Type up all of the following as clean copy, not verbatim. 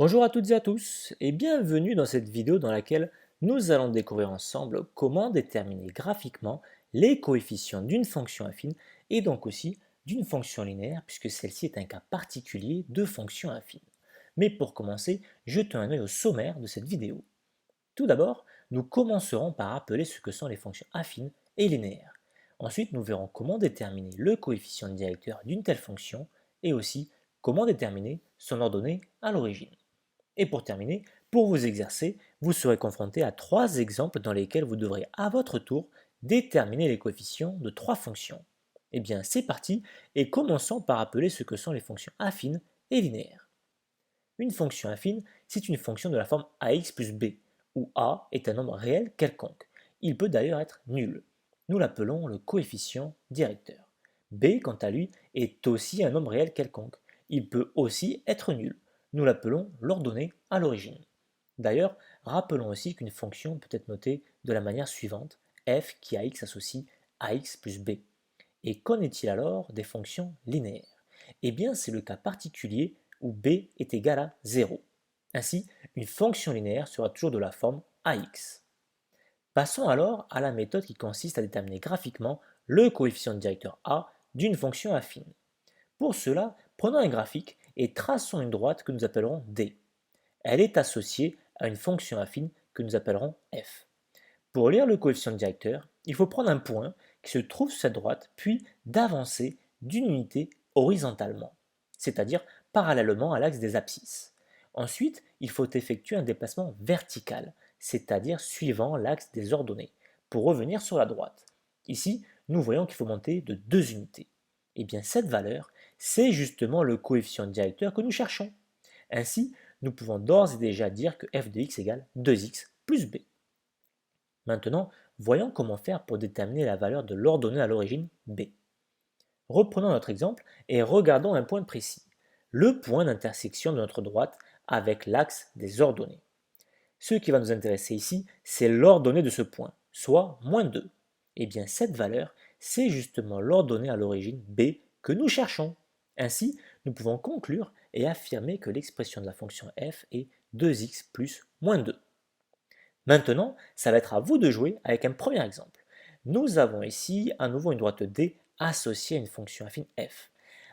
Bonjour à toutes et à tous et bienvenue dans cette vidéo dans laquelle nous allons découvrir ensemble comment déterminer graphiquement les coefficients d'une fonction affine et donc aussi d'une fonction linéaire puisque celle-ci est un cas particulier de fonction affine. Mais pour commencer, jetons un œil au sommaire de cette vidéo. Tout d'abord, nous commencerons par rappeler ce que sont les fonctions affines et linéaires. Ensuite, nous verrons comment déterminer le coefficient directeur d'une telle fonction et aussi comment déterminer son ordonnée à l'origine. Et pour terminer, pour vous exercer, vous serez confronté à trois exemples dans lesquels vous devrez à votre tour déterminer les coefficients de trois fonctions. Eh bien, c'est parti et commençons par rappeler ce que sont les fonctions affines et linéaires. Une fonction affine, c'est une fonction de la forme ax plus b, où a est un nombre réel quelconque. Il peut d'ailleurs être nul. Nous l'appelons le coefficient directeur. B, quant à lui, est aussi un nombre réel quelconque. Il peut aussi être nul. Nous l'appelons l'ordonnée à l'origine. D'ailleurs, rappelons aussi qu'une fonction peut être notée de la manière suivante, f qui a x associe ax plus b. Et qu'en est-il alors des fonctions linéaires? Eh bien, c'est le cas particulier où b est égal à 0. Ainsi, une fonction linéaire sera toujours de la forme ax. Passons alors à la méthode qui consiste à déterminer graphiquement le coefficient directeur a d'une fonction affine. Pour cela, prenons un graphique et traçons une droite que nous appellerons d. Elle est associée à une fonction affine que nous appellerons f. Pour lire le coefficient directeur, il faut prendre un point qui se trouve sur cette droite, puis d'avancer d'une unité horizontalement, c'est-à-dire parallèlement à l'axe des abscisses. Ensuite, il faut effectuer un déplacement vertical, c'est-à-dire suivant l'axe des ordonnées, pour revenir sur la droite. Ici, nous voyons qu'il faut monter de 2 unités. Et bien cette valeur, c'est justement le coefficient directeur que nous cherchons. Ainsi, nous pouvons d'ores et déjà dire que f de x égale 2x plus b. Maintenant, voyons comment faire pour déterminer la valeur de l'ordonnée à l'origine b. Reprenons notre exemple et regardons un point précis, le point d'intersection de notre droite avec l'axe des ordonnées. Ce qui va nous intéresser ici, c'est l'ordonnée de ce point, soit moins 2. Et bien cette valeur, c'est justement l'ordonnée à l'origine b que nous cherchons. Ainsi, nous pouvons conclure et affirmer que l'expression de la fonction f est 2x plus moins 2. Maintenant, ça va être à vous de jouer avec un premier exemple. Nous avons ici à nouveau une droite D associée à une fonction affine f.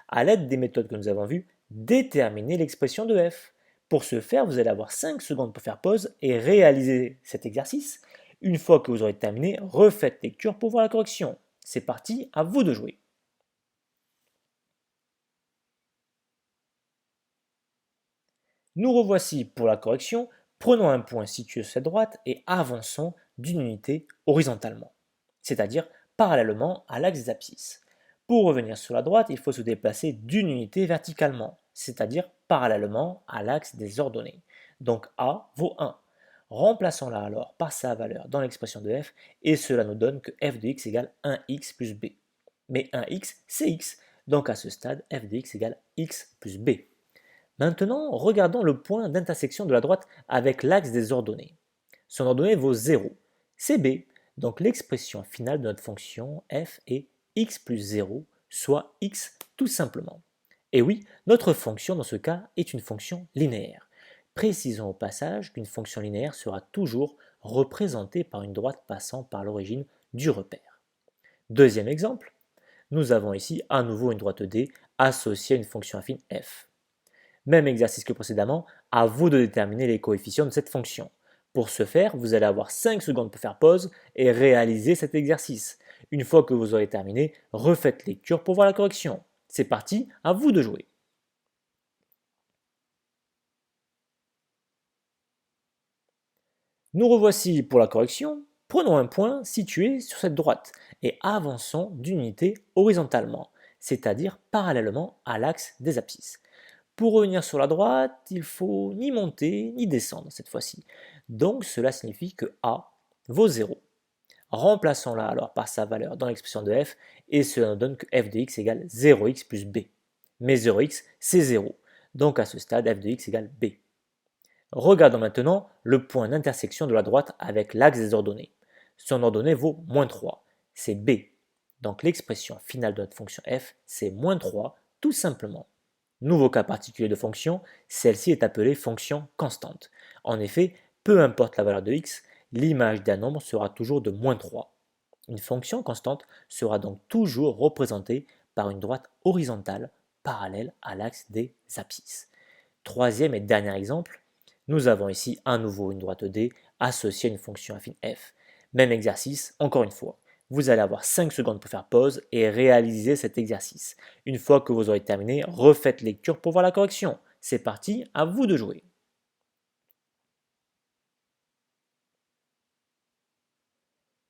À l'aide des méthodes que nous avons vues, déterminez l'expression de f. Pour ce faire, vous allez avoir 5 secondes pour faire pause et réaliser cet exercice. Une fois que vous aurez terminé, refaites lecture pour voir la correction. C'est parti, à vous de jouer. Nous revoici pour la correction. Prenons un point situé sur cette droite et avançons d'une unité horizontalement, c'est-à-dire parallèlement à l'axe des abscisses. Pour revenir sur la droite, il faut se déplacer d'une unité verticalement, c'est-à-dire parallèlement à l'axe des ordonnées. Donc A vaut 1. Remplaçons-la alors par sa valeur dans l'expression de f, et cela nous donne que f de x égale 1x plus b. Mais 1x, c'est x, donc à ce stade, f de x égale x plus b. Maintenant, regardons le point d'intersection de la droite avec l'axe des ordonnées. Son ordonnée vaut 0. C'est b, donc l'expression finale de notre fonction f est x plus 0, soit x tout simplement. Et oui, notre fonction dans ce cas est une fonction linéaire. Précisons au passage qu'une fonction linéaire sera toujours représentée par une droite passant par l'origine du repère. Deuxième exemple, nous avons ici à nouveau une droite D associée à une fonction affine f. Même exercice que précédemment, à vous de déterminer les coefficients de cette fonction. Pour ce faire, vous allez avoir 5 secondes pour faire pause et réaliser cet exercice. Une fois que vous aurez terminé, refaites lecture pour voir la correction. C'est parti, à vous de jouer. Nous revoici pour la correction. Prenons un point situé sur cette droite et avançons d'une unité horizontalement, c'est-à-dire parallèlement à l'axe des abscisses. Pour revenir sur la droite, il faut ni monter ni descendre cette fois-ci. Donc cela signifie que A vaut 0. Remplaçons-la alors par sa valeur dans l'expression de f et cela nous donne que f de x égale 0x plus b. Mais 0x c'est 0. Donc à ce stade f de x égale b. Regardons maintenant le point d'intersection de la droite avec l'axe des ordonnées. Son ordonnée vaut moins 3. C'est b. Donc l'expression finale de notre fonction f c'est moins 3 tout simplement. Nouveau cas particulier de fonction, celle-ci est appelée fonction constante. En effet, peu importe la valeur de x, l'image d'un nombre sera toujours de moins 3. Une fonction constante sera donc toujours représentée par une droite horizontale parallèle à l'axe des abscisses. Troisième et dernier exemple, nous avons ici à nouveau une droite D associée à une fonction affine f. Même exercice, encore une fois. Vous allez avoir 5 secondes pour faire pause et réaliser cet exercice. Une fois que vous aurez terminé, refaites lecture pour voir la correction. C'est parti, à vous de jouer.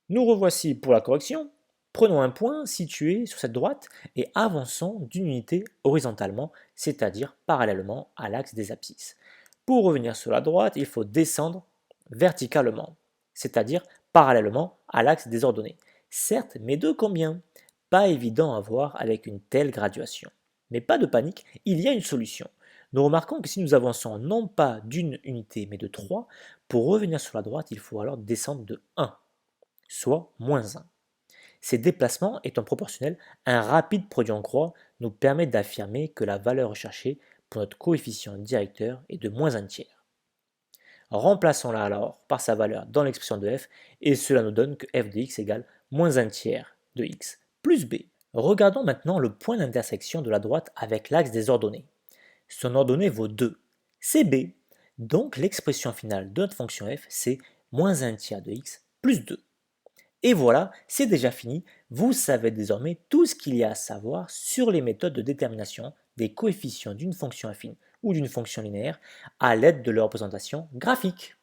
Nous revoici pour la correction. Prenons un point situé sur cette droite et avançons d'une unité horizontalement, c'est-à-dire parallèlement à l'axe des abscisses. Pour revenir sur la droite, il faut descendre verticalement, c'est-à-dire parallèlement à l'axe des ordonnées. Certes, mais de combien? Pas évident à voir avec une telle graduation. Mais pas de panique, il y a une solution. Nous remarquons que si nous avançons non pas d'une unité mais de 3, pour revenir sur la droite, il faut alors descendre de 1, soit moins 1. Ces déplacements étant proportionnels, un rapide produit en croix nous permet d'affirmer que la valeur recherchée pour notre coefficient directeur est de moins 1 tiers. Remplaçons-la alors par sa valeur dans l'expression de f et cela nous donne que f de x égale moins 1 tiers de x plus b. Regardons maintenant le point d'intersection de la droite avec l'axe des ordonnées. Son ordonnée vaut 2, c'est b. Donc l'expression finale de notre fonction f c'est moins 1 tiers de x plus 2. Et voilà, c'est déjà fini. Vous savez désormais tout ce qu'il y a à savoir sur les méthodes de détermination des coefficients d'une fonction affine ou d'une fonction linéaire à l'aide de leur représentation graphique.